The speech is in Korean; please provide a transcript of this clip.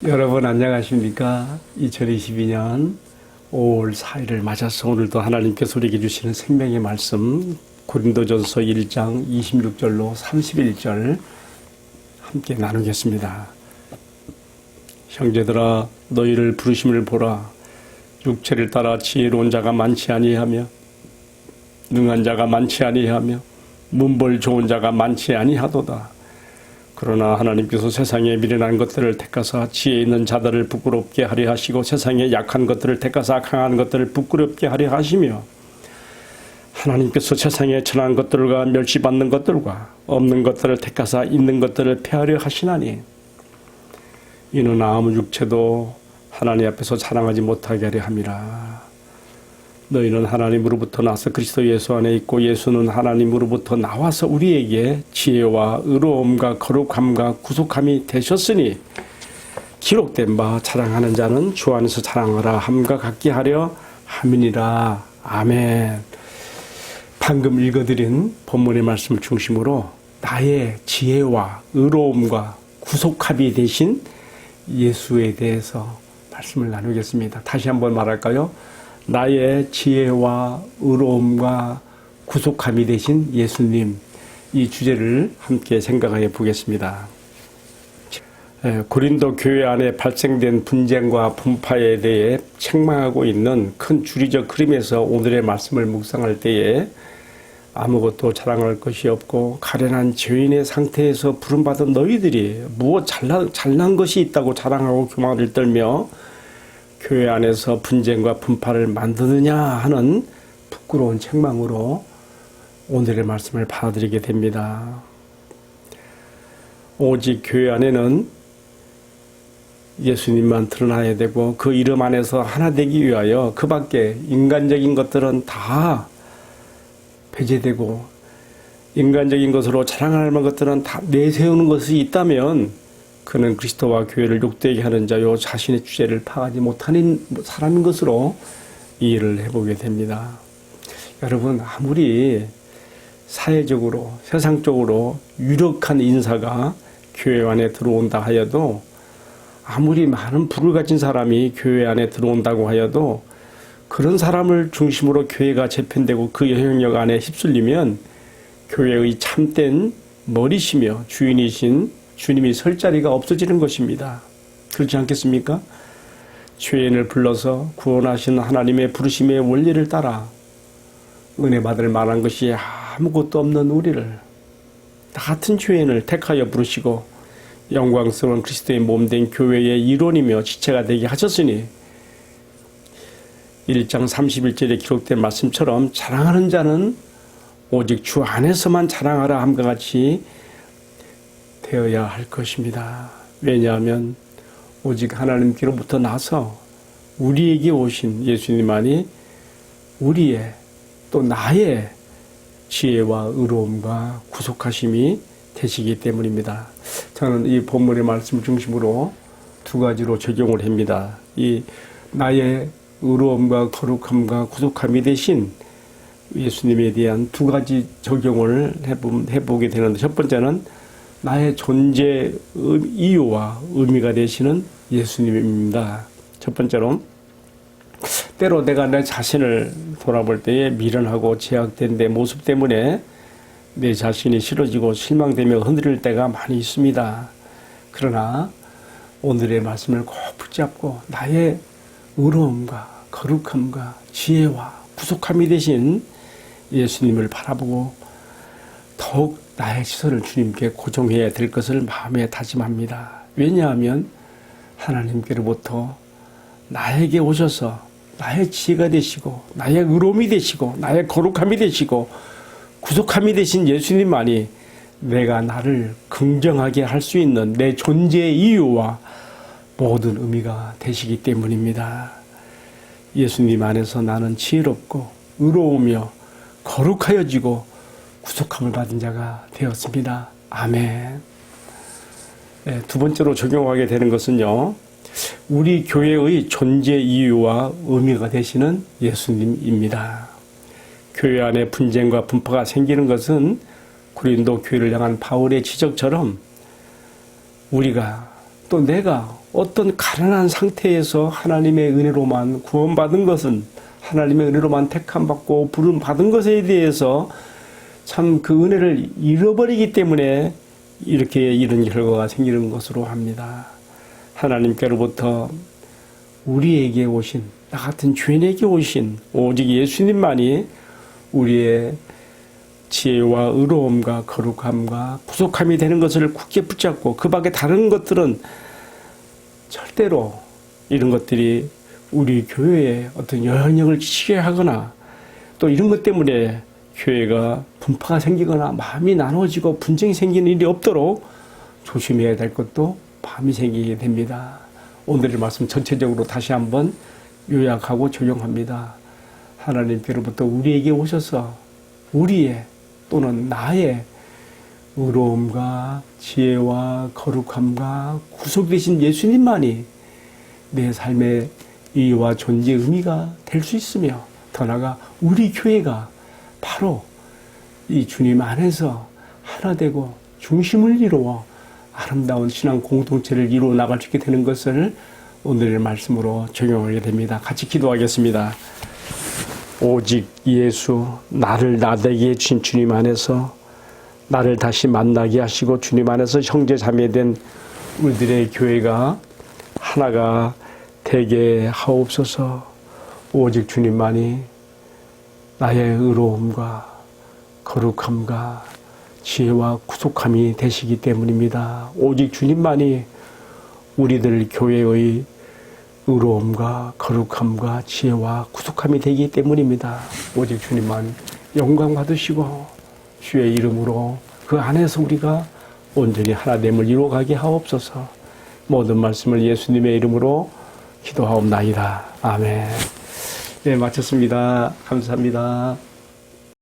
여러분 안녕하십니까? 2022년 5월 4일을 맞아서 오늘도 하나님께서 우리에게 주시는 생명의 말씀 고린도전서 1장 26절로 31절 함께 나누겠습니다. 형제들아 너희를 부르심을 보라. 육체를 따라 지혜로운 자가 많지 아니하며 능한 자가 많지 아니하며 문벌 좋은 자가 많지 아니하도다. 그러나 하나님께서 세상에 미련한 것들을 택하사 지혜 있는 자들을 부끄럽게 하려 하시고 세상에 약한 것들을 택하사 강한 것들을 부끄럽게 하려 하시며 하나님께서 세상에 천한 것들과 멸시받는 것들과 없는 것들을 택하사 있는 것들을 폐하려 하시나니 이는 아무 육체도 하나님 앞에서 자랑하지 못하게 하려 함이라. 너희는 하나님으로부터 나서 그리스도 예수 안에 있고 예수는 하나님으로부터 나와서 우리에게 지혜와 의로움과 거룩함과 구속함이 되셨으니 기록된 바 자랑하는 자는 주 안에서 자랑하라 함과 같게 하려 함이니라. 아멘. 방금 읽어드린 본문의 말씀을 중심으로 나의 지혜와 의로움과 구속함이 되신 예수에 대해서 말씀을 나누겠습니다. 다시 한번 말할까요? 나의 지혜와 의로움과 구속함이 되신 예수님, 이 주제를 함께 생각해 보겠습니다. 고린도 교회 안에 발생된 분쟁과 분파에 대해 책망하고 있는 큰 주리적 흐름에서 오늘의 말씀을 묵상할 때에 아무것도 자랑할 것이 없고 가련한 죄인의 상태에서 부름받은 너희들이 무엇 잘난 것이 있다고 자랑하고 교만을 떨며 교회 안에서 분쟁과 분파를 만드느냐 하는 부끄러운 책망으로 오늘의 말씀을 받아들이게 됩니다. 오직 교회 안에는 예수님만 드러나야 되고 그 이름 안에서 하나 되기 위하여 그 밖에 인간적인 것들은 다 배제되고 인간적인 것으로 자랑할 만한 것들은 다 내세우는 것이 있다면 그는 그리스도와 교회를 욕되게 하는 자요 자신의 주제를 파악하지 못하는 사람인 것으로 이해를 해보게 됩니다. 여러분 아무리 사회적으로 세상적으로 유력한 인사가 교회 안에 들어온다 하여도 아무리 많은 부를 가진 사람이 교회 안에 들어온다고 하여도 그런 사람을 중심으로 교회가 재편되고 그 영향력 안에 휩쓸리면 교회의 참된 머리시며 주인이신 주님이 설 자리가 없어지는 것입니다. 그렇지 않겠습니까? 죄인을 불러서 구원하신 하나님의 부르심의 원리를 따라 은혜 받을 만한 것이 아무것도 없는 우리를 다 같은 죄인을 택하여 부르시고 영광스러운 그리스도의 몸된 교회의 일원이며 지체가 되게 하셨으니 1장 31절에 기록된 말씀처럼 자랑하는 자는 오직 주 안에서만 자랑하라 함과 같이 되어야 할 것입니다. 왜냐하면 오직 하나님께로부터 나서 우리에게 오신 예수님만이 우리의 또 나의 지혜와 의로움과 구속하심이 되시기 때문입니다. 저는 이 본문의 말씀을 중심으로 두 가지로 적용을 합니다. 이 나의 의로움과 거룩함과 구속함이 되신 예수님에 대한 두 가지 적용을 해보게 되는데 첫 번째는 나의 존재 이유와 의미가 되시는 예수님입니다. 첫 번째로 때로 내가 내 자신을 돌아볼 때에 미련하고 제약된 내 모습 때문에 내 자신이 싫어지고 실망되며 흔들릴 때가 많이 있습니다. 그러나 오늘의 말씀을 꼭 붙잡고 나의 의로움과 거룩함과 지혜와 구속함이 되신 예수님을 바라보고 더욱 나의 시선을 주님께 고정해야 될 것을 마음에 다짐합니다. 왜냐하면 하나님께로부터 나에게 오셔서 나의 지혜가 되시고 나의 의로움이 되시고 나의 거룩함이 되시고 구속함이 되신 예수님만이 내가 나를 긍정하게 할 수 있는 내 존재의 이유와 모든 의미가 되시기 때문입니다. 예수님 안에서 나는 지혜롭고 의로우며 거룩하여지고 구속함을 받은 자가 되었습니다. 아멘. 네, 두 번째로 적용하게 되는 것은요. 우리 교회의 존재 이유와 의미가 되시는 예수님입니다. 교회 안에 분쟁과 분파가 생기는 것은 고린도 교회를 향한 바울의 지적처럼 우리가 또 내가 어떤 가난한 상태에서 하나님의 은혜로만 구원받은 것은, 하나님의 은혜로만 택함받고 부름받은 것에 대해서 참 그 은혜를 잃어버리기 때문에 이렇게 이런 결과가 생기는 것으로 합니다. 하나님께로부터 우리에게 오신, 나 같은 죄인에게 오신 오직 예수님만이 우리의 지혜와 의로움과 거룩함과 구속함이 되는 것을 굳게 붙잡고, 그 밖에 다른 것들은 절대로 이런 것들이 우리 교회에 어떤 영향력을 끼치게 하거나, 또 이런 것 때문에 교회가 분파가 생기거나 마음이 나눠지고 분쟁이 생기는 일이 없도록 조심해야 될 것도 마음이 생기게 됩니다. 오늘의 말씀 전체적으로 다시 한번 요약하고 적용합니다. 하나님께로부터 우리에게 오셔서 우리의 또는 나의 의로움과 지혜와 거룩함과 구속되신 예수님만이 내 삶의 의의와 존재의 의미가 될 수 있으며, 더 나아가 우리 교회가 바로 이 주님 안에서 하나 되고 중심을 이루어 아름다운 신앙 공동체를 이루어 나갈 수 있게 되는 것을 오늘의 말씀으로 적용하게 됩니다. 같이 기도하겠습니다. 오직 예수, 나를 나되게 해주신 주님 안에서 나를 다시 만나게 하시고 주님 안에서 형제 자매된 우리들의 교회가 하나가 되게 하옵소서. 오직 주님만이 나의 의로움과 거룩함과 지혜와 구속함이 되시기 때문입니다. 오직 주님만이 우리들 교회의 의로움과 거룩함과 지혜와 구속함이 되기 때문입니다. 오직 주님만 영광 받으시고 주의 이름으로 그 안에서 우리가 온전히 하나됨을 이루어가게 하옵소서. 모든 말씀을 예수님의 이름으로 기도하옵나이다. 아멘. 네, 마쳤습니다. 감사합니다.